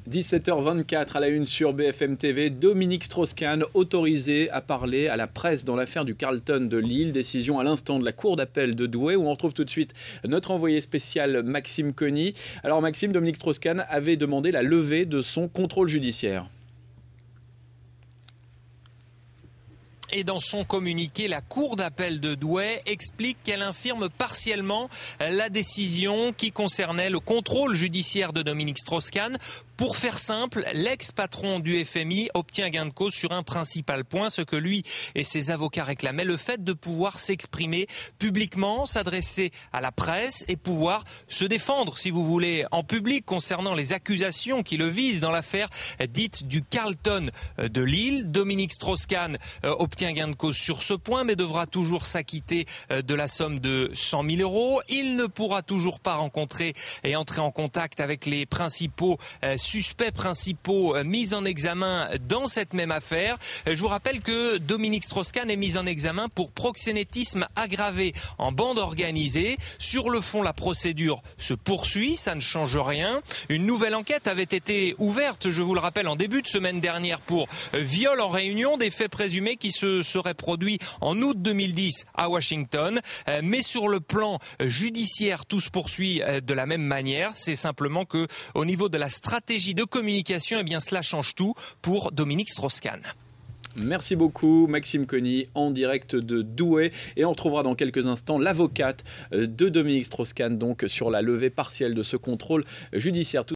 17h24 à la une sur BFM TV, Dominique Strauss-Kahn autorisé à parler à la presse dans l'affaire du Carlton de Lille. Décision à l'instant de la cour d'appel de Douai où on retrouve tout de suite notre envoyé spécial Maxime Conny. Alors Maxime, Dominique Strauss-Kahn avait demandé la levée de son contrôle judiciaire. Et dans son communiqué, la cour d'appel de Douai explique qu'elle infirme partiellement la décision qui concernait le contrôle judiciaire de Dominique Strauss-Kahn. Pour faire simple, l'ex-patron du FMI obtient gain de cause sur un principal point, ce que lui et ses avocats réclamaient, le fait de pouvoir s'exprimer publiquement, s'adresser à la presse et pouvoir se défendre, si vous voulez, en public concernant les accusations qui le visent dans l'affaire dite du Carlton de Lille. Dominique Strauss-Kahn obtient gain de cause sur ce point, mais devra toujours s'acquitter de la somme de 100 000 euros. Il ne pourra toujours pas rencontrer et entrer en contact avec les principaux suspects principaux mis en examen dans cette même affaire. Je vous rappelle que Dominique Strauss-Kahn est mis en examen pour proxénétisme aggravé en bande organisée. Sur le fond, la procédure se poursuit, ça ne change rien. Une nouvelle enquête avait été ouverte, je vous le rappelle, en début de semaine dernière pour viol en réunion, des faits présumés qui se seraient produits en août 2010 à Washington. Mais sur le plan judiciaire, tout se poursuit de la même manière. C'est simplement que au niveau de la stratégie de communication, eh bien cela change tout pour Dominique Strauss-Kahn. Merci beaucoup Maxime Conny en direct de Douai et on retrouvera dans quelques instants l'avocate de Dominique Strauss-Kahn donc sur la levée partielle de ce contrôle judiciaire.